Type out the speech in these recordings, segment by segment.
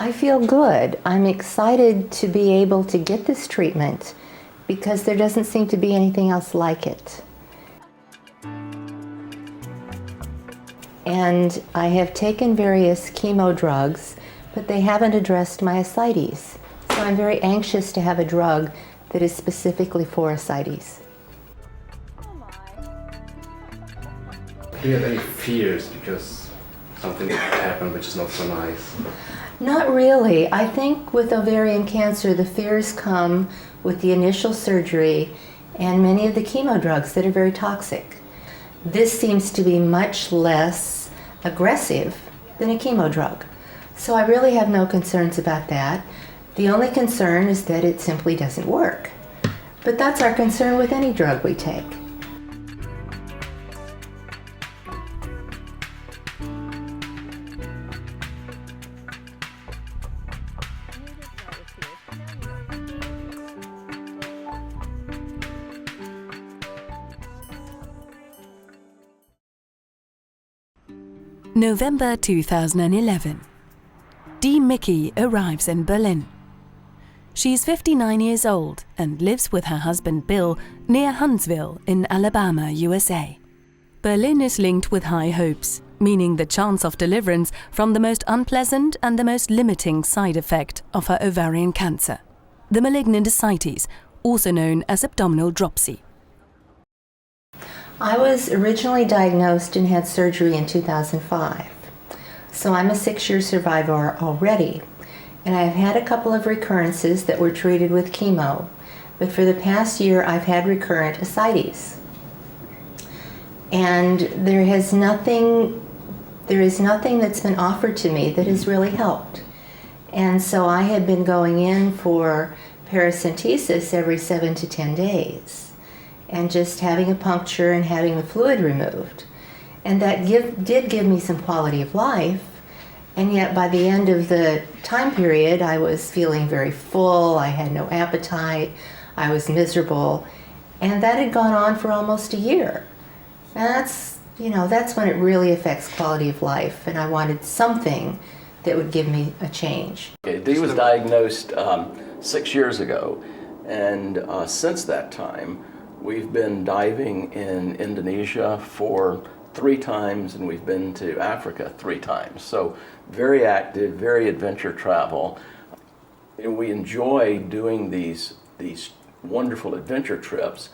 I feel good. I'm excited to be able to get this treatment because there doesn't seem to be anything else like it. And I have taken various chemo drugs, but they haven't addressed my ascites. So I'm very anxious to have a drug that is specifically for ascites. Do you have any fears because something happened which is not so nice? Not really. I think with ovarian cancer, the fears come with the initial surgery and many of the chemo drugs that are very toxic. This seems to be much less aggressive than a chemo drug. So I really have no concerns about that. The only concern is that it simply doesn't work. But that's our concern with any drug we take. November 2011. Dee Mickey arrives in Berlin. She's 59 years old and lives with her husband Bill near Huntsville in Alabama, USA. Berlin is linked with high hopes, meaning the chance of deliverance from the most unpleasant and the most limiting side effect of her ovarian cancer, the malignant ascites, also known as abdominal dropsy. I was originally diagnosed and had surgery in 2005. So I'm a 6-year survivor already. And I've had a couple of recurrences that were treated with chemo. But for the past year, I've had recurrent ascites. And there is nothing that's been offered to me that has really helped. And so I had been going in for paracentesis every 7 to 10 days. And just having a puncture and having the fluid removed. And that did give me some quality of life, and yet by the end of the time period I was feeling very full, I had no appetite, I was miserable, and that had gone on for almost a year. And that's when it really affects quality of life, and I wanted something that would give me a change. Okay, Dee was diagnosed 6 years ago, and since that time we've been diving in Indonesia for 3 times, and we've been to Africa 3 times. So very active, very adventure travel. And we enjoy doing these wonderful adventure trips,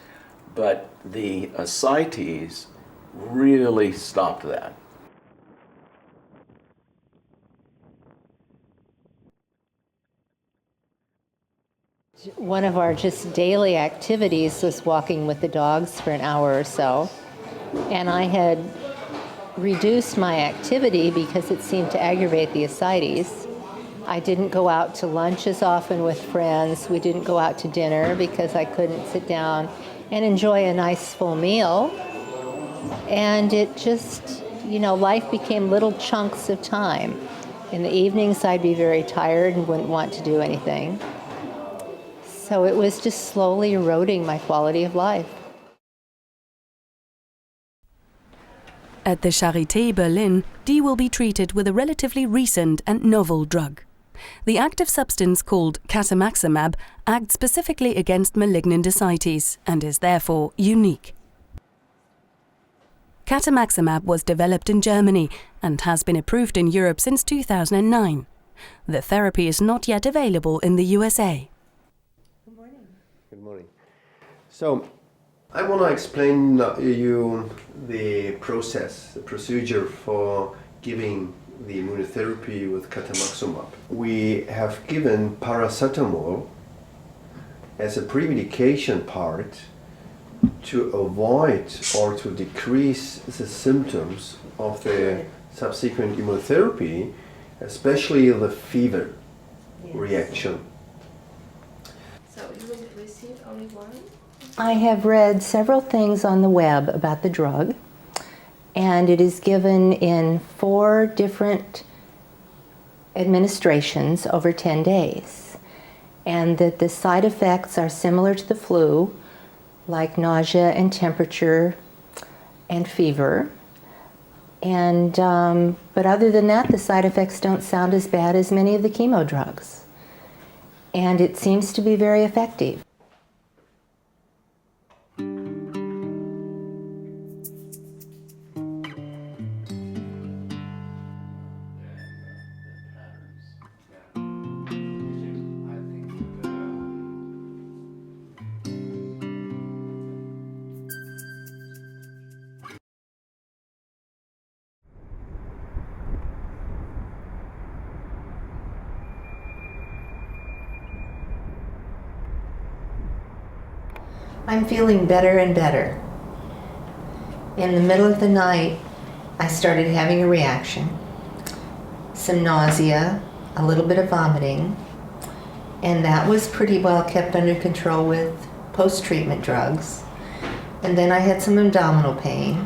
but the ascites really stopped that. One of our just daily activities was walking with the dogs for an hour or so. And I had reduced my activity because it seemed to aggravate the ascites. I didn't go out to lunch as often with friends. We didn't go out to dinner because I couldn't sit down and enjoy a nice full meal. And it just, life became little chunks of time. In the evenings, I'd be very tired and wouldn't want to do anything. So it was just slowly eroding my quality of life. At the Charité Berlin, Dee will be treated with a relatively recent and novel drug. The active substance called Catumaxomab acts specifically against malignant ascites and is therefore unique. Catumaxomab was developed in Germany and has been approved in Europe since 2009. The therapy is not yet available in the USA. Good morning. So, I want to explain you the procedure for giving the immunotherapy with Catumaxomab. We have given paracetamol as a pre-medication part to avoid or to decrease the symptoms of the subsequent immunotherapy, especially the fever reaction. So you will receive only one? I have read several things on the web about the drug, and it is given in 4 different administrations over 10 days, and that the side effects are similar to the flu, like nausea and temperature and fever, And, but other than that, the side effects don't sound as bad as many of the chemo drugs. And it seems to be very effective. I'm feeling better and better. In the middle of the night, I started having a reaction, some nausea, a little bit of vomiting, and that was pretty well kept under control with post-treatment drugs. And then I had some abdominal pain,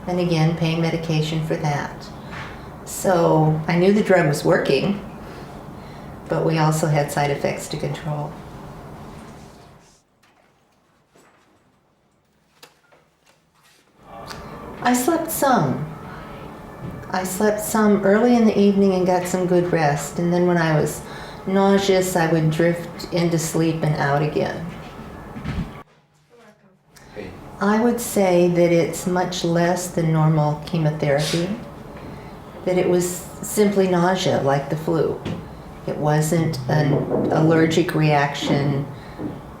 and again, pain medication for that. So I knew the drug was working, but we also had side effects to control. I slept some. I slept some early in the evening and got some good rest. And then when I was nauseous, I would drift into sleep and out again. I would say that it's much less than normal chemotherapy, that it was simply nausea like the flu. It wasn't an allergic reaction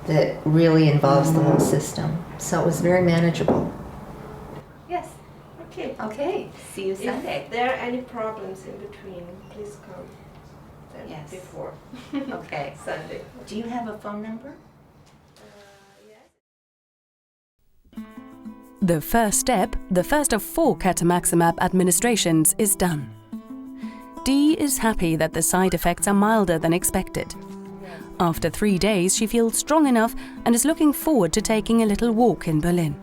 that really involves the whole system. So it was very manageable. Yes. Okay. Okay, see you Sunday. If there are any problems in between, please come. Then Yes. Before Okay. Sunday. Do you have a phone number? Yes. The first step, the first of 4 Catumaxomab administrations, is done. Dee is happy that the side effects are milder than expected. After 3 days, she feels strong enough and is looking forward to taking a little walk in Berlin.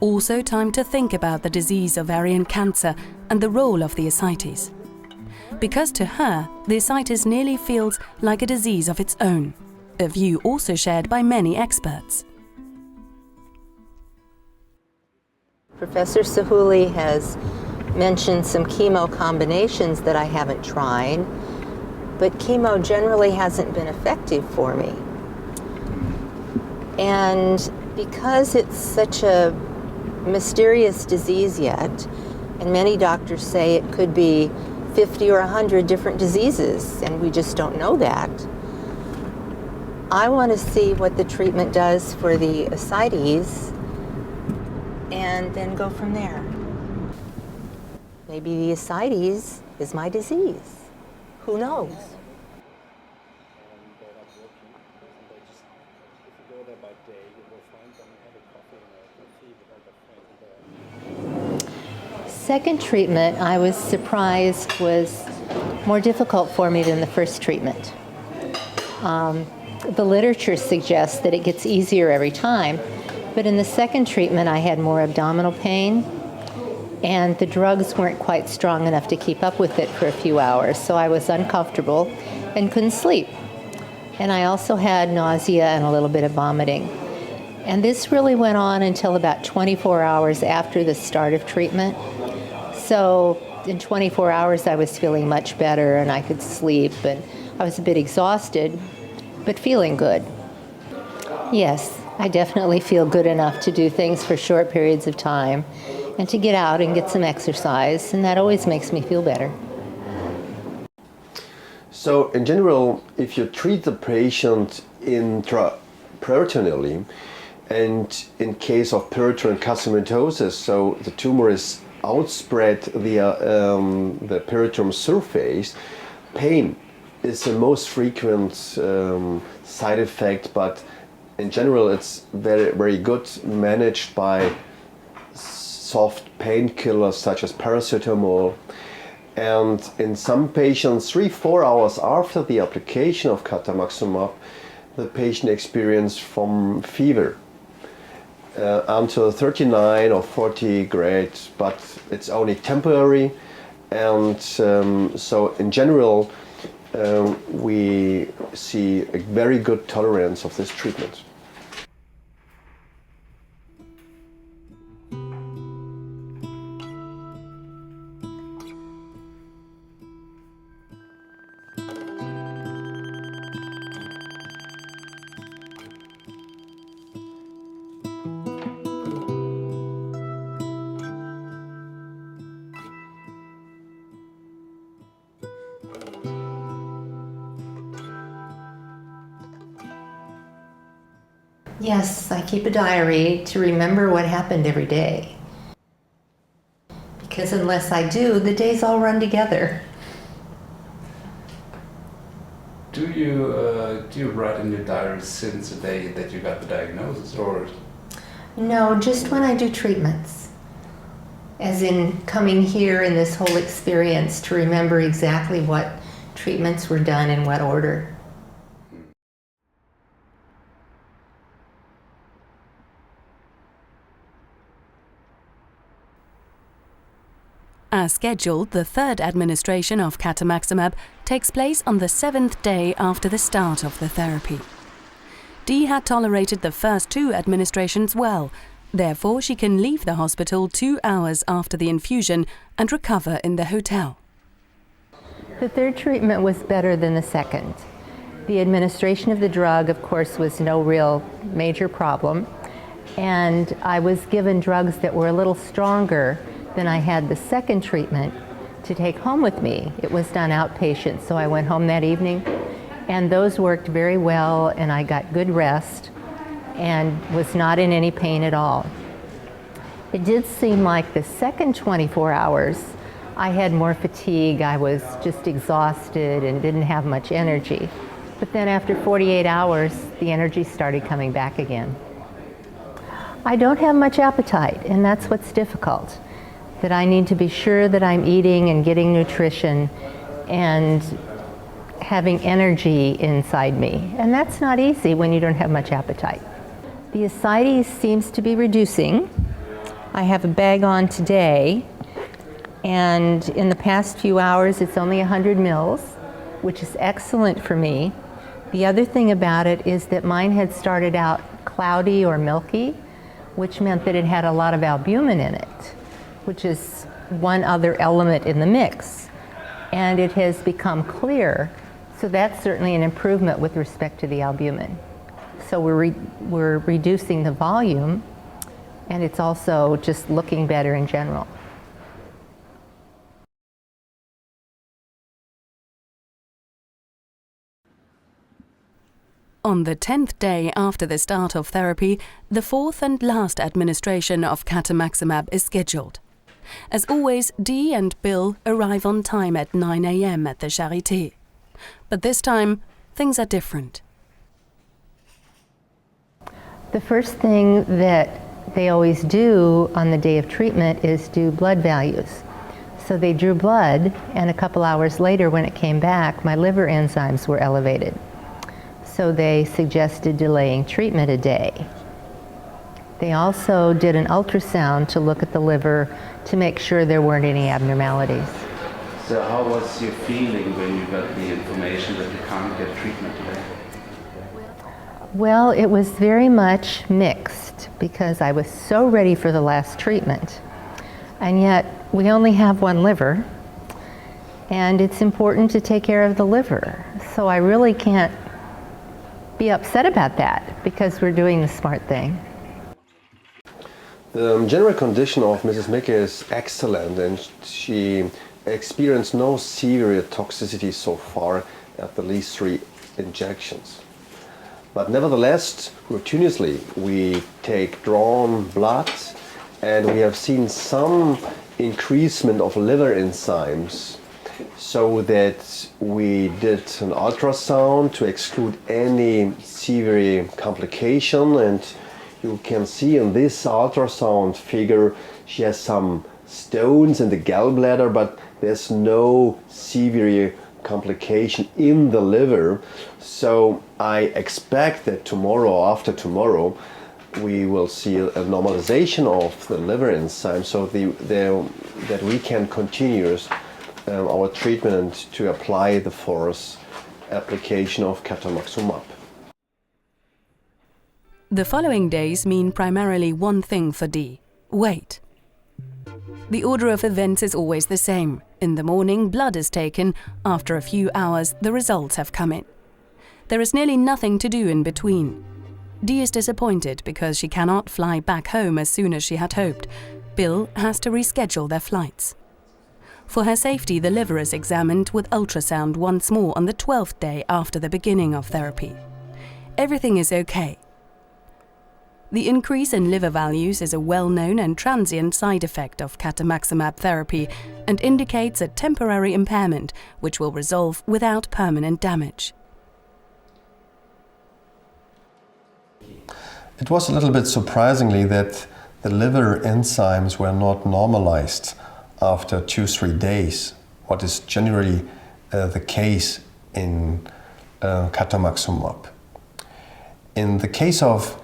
Also time to think about the disease ovarian cancer and the role of the ascites. Because to her, the ascites nearly feels like a disease of its own, a view also shared by many experts. Professor Sahuli has mentioned some chemo combinations that I haven't tried, but chemo generally hasn't been effective for me. And because it's such a mysterious disease yet, and many doctors say it could be 50 or 100 different diseases, and we just don't know that, I want to see what the treatment does for the ascites and then go from there. Maybe the ascites is my disease. Who knows? Second treatment, I was surprised, was more difficult for me than the first treatment. The literature suggests that it gets easier every time, but in the second treatment I had more abdominal pain, and the drugs weren't quite strong enough to keep up with it for a few hours, so I was uncomfortable and couldn't sleep. And I also had nausea and a little bit of vomiting. And this really went on until about 24 hours after the start of treatment. So in 24 hours I was feeling much better and I could sleep, and I was a bit exhausted, but feeling good. Yes, I definitely feel good enough to do things for short periods of time and to get out and get some exercise, and that always makes me feel better. So in general, if you treat the patient intraperitoneally, and in case of peritoneal carcinomatosis, so the tumor is outspread via the peritoneum surface, pain is the most frequent side effect, but in general it's very, very good managed by soft painkillers such as paracetamol. And in some patients, 3-4 hours after the application of Catumaxomab, the patient experienced from fever until 39 or 40 grade, but it's only temporary. And so in general, we see a very good tolerance of this treatment. Yes, I keep a diary to remember what happened every day. Because unless I do, the days all run together. Do you write in your diary since the day that you got the diagnosis, or? No, just when I do treatments. As in coming here in this whole experience to remember exactly what treatments were done in what order. As scheduled, the third administration of Catumaxomab takes place on the 7th day after the start of the therapy. Dee had tolerated the first 2 administrations well, therefore she can leave the hospital 2 hours after the infusion and recover in the hotel. The third treatment was better than the second. The administration of the drug, of course, was no real major problem, and I was given drugs that were a little stronger than I had the second treatment to take home with me. It was done outpatient, so I went home that evening, and those worked very well, and I got good rest and was not in any pain at all. It did seem like the second 24 hours, I had more fatigue. I was just exhausted and didn't have much energy. But then after 48 hours, the energy started coming back again. I don't have much appetite, and that's what's difficult. That I need to be sure that I'm eating and getting nutrition and having energy inside me. And that's not easy when you don't have much appetite. The ascites seems to be reducing. I have a bag on today, and in the past few hours it's only 100 mils, which is excellent for me. The other thing about it is that mine had started out cloudy or milky, which meant that it had a lot of albumin in it, which is one other element in the mix. And it has become clear, so that's certainly an improvement with respect to the albumin. So we're reducing the volume, and it's also just looking better in general. On the 10th day after the start of therapy, the 4th and last administration of Catumaxomab is scheduled. As always, Dee and Bill arrive on time at 9 a.m. at the Charité. But this time, things are different. The first thing that they always do on the day of treatment is do blood values. So they drew blood, and a couple hours later when it came back, my liver enzymes were elevated. So they suggested delaying treatment a day. They also did an ultrasound to look at the liver to make sure there weren't any abnormalities. So how was your feeling when you got the information that you can't get treatment today? Well, it was very much mixed because I was so ready for the last treatment. And yet we only have one liver, and it's important to take care of the liver. So I really can't be upset about that because we're doing the smart thing. The general condition of Mrs. Micke is excellent, and she experienced no severe toxicity so far at the least 3 injections. But nevertheless, routinely we take drawn blood, and we have seen some increasement of liver enzymes, so that we did an ultrasound to exclude any severe complication. And you can see in this ultrasound figure she has some stones in the gallbladder, but there's no severe complication in the liver. So I expect that tomorrow or after tomorrow we will see a normalization of the liver enzyme, so that we can continue our treatment to apply the 4th application of Catumaxomab. The following days mean primarily one thing for Dee: wait. The order of events is always the same. In the morning, blood is taken. After a few hours, the results have come in. There is nearly nothing to do in between. Dee is disappointed because she cannot fly back home as soon as she had hoped. Bill has to reschedule their flights. For her safety, the liver is examined with ultrasound once more on the 12th day after the beginning of therapy. Everything is okay. The increase in liver values is a well-known and transient side effect of Catumaxomab therapy and indicates a temporary impairment which will resolve without permanent damage. It was a little bit surprisingly that the liver enzymes were not normalized after 2-3 days, what is generally the case in Catumaxomab. In the case of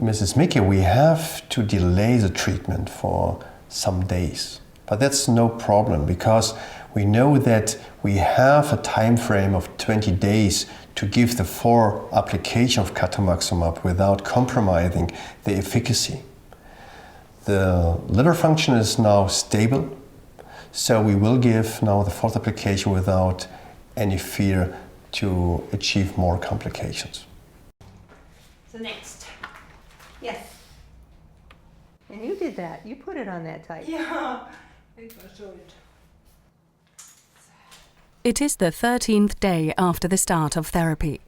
Mrs. Mickey, we have to delay the treatment for some days. But that's no problem because we know that we have a time frame of 20 days to give the full application of Catumaxomab without compromising the efficacy. The liver function is now stable, so we will give now the fourth application without any fear to achieve more complications. So next. Yes. And you did that. You put it on that tight. Yeah, I will show it. It is the 13th day after the start of therapy.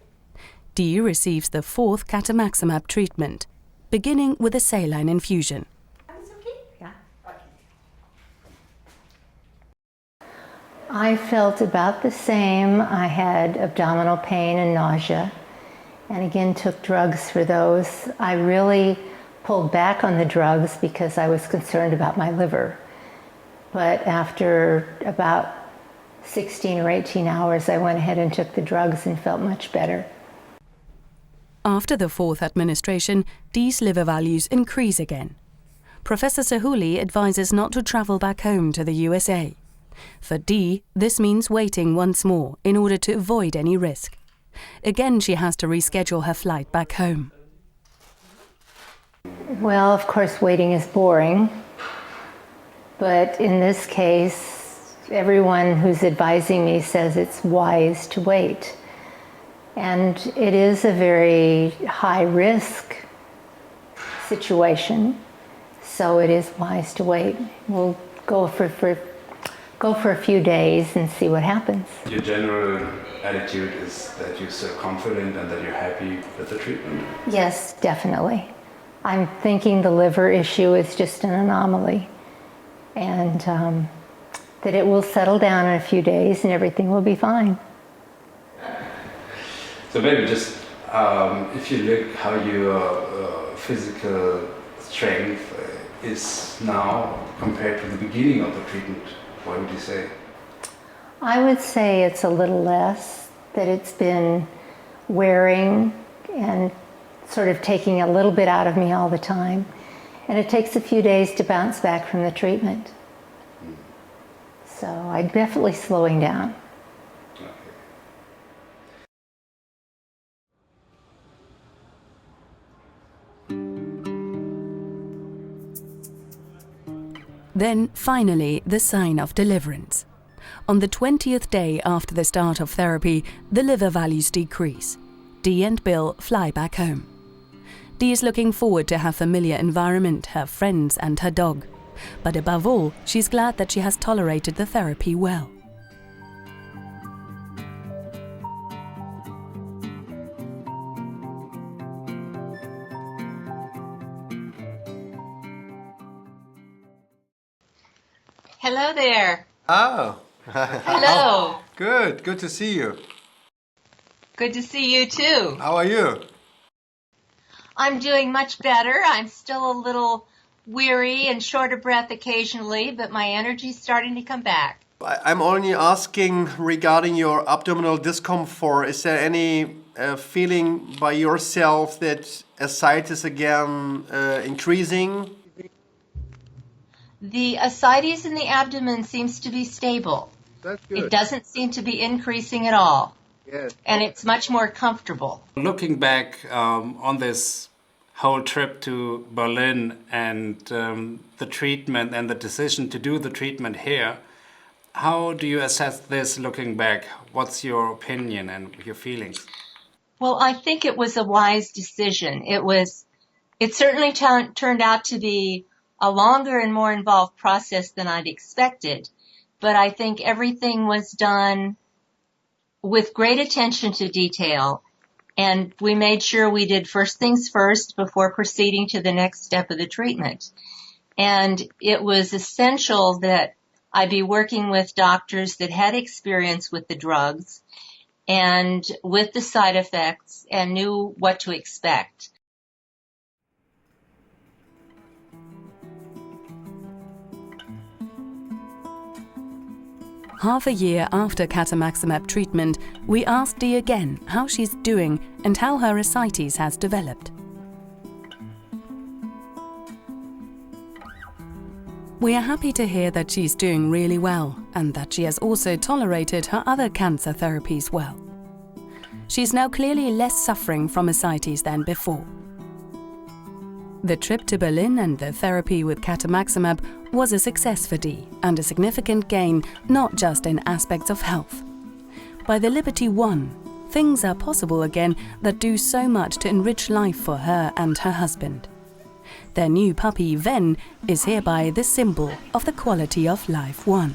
Dee receives the 4th Catumaxomab treatment, beginning with a saline infusion. It's okay? Yeah. Okay. I felt about the same. I had abdominal pain and nausea, and again took drugs for those. I really pulled back on the drugs because I was concerned about my liver. But after about 16 or 18 hours, I went ahead and took the drugs and felt much better. After the 4th administration, Dee's liver values increase again. Professor Sahuli advises not to travel back home to the USA. For Dee, this means waiting once more in order to avoid any risk. Again, she has to reschedule her flight back home. Well, of course, waiting is boring. But in this case, everyone who's advising me says it's wise to wait. And it is a very high-risk situation, so it is wise to wait. We'll go for a few days and see what happens. Your general attitude is that you're so confident and that you're happy with the treatment? Yes, definitely. I'm thinking the liver issue is just an anomaly, and that it will settle down in a few days and everything will be fine. So maybe just if you look how your physical strength is now compared to the beginning of the treatment, what would you say? I would say it's a little less, that it's been wearing and sort of taking a little bit out of me all the time. And it takes a few days to bounce back from the treatment. So I'm definitely slowing down. Then, finally, the sign of deliverance. On the 20th day after the start of therapy, the liver values decrease. Dee and Bill fly back home. Dee is looking forward to her familiar environment, her friends and her dog. But above all, she's glad that she has tolerated the therapy well. Hello there. Oh, Hello. good to see you. Good to see you too. How are you? I'm doing much better. I'm still a little weary and short of breath occasionally, but my energy's starting to come back. I'm only asking regarding your abdominal discomfort. Is there any feeling by yourself that ascites again increasing? The ascites in the abdomen seems to be stable. That's good. It doesn't seem to be increasing at all. Yes. And it's much more comfortable. Looking back on this whole trip to Berlin and the treatment and the decision to do the treatment here, how do you assess this looking back? What's your opinion and your feelings? Well, I think it was a wise decision. It certainly turned out to be a longer and more involved process than I'd expected, but I think everything was done with great attention to detail And we made sure we did first things first before proceeding to the next step of the treatment. And it was essential that I be working with doctors that had experience with the drugs and with the side effects and knew what to expect. Half a year after Catumaxomab treatment, we asked Dee again how she's doing and how her ascites has developed. We are happy to hear that she's doing really well and that she has also tolerated her other cancer therapies well. She's now clearly less suffering from ascites than before. The trip to Berlin and the therapy with Catumaxomab was a success for Dee and a significant gain, not just in aspects of health. By the Liberty One, things are possible again that do so much to enrich life for her and her husband. Their new puppy, Ven, is hereby the symbol of the quality of life won.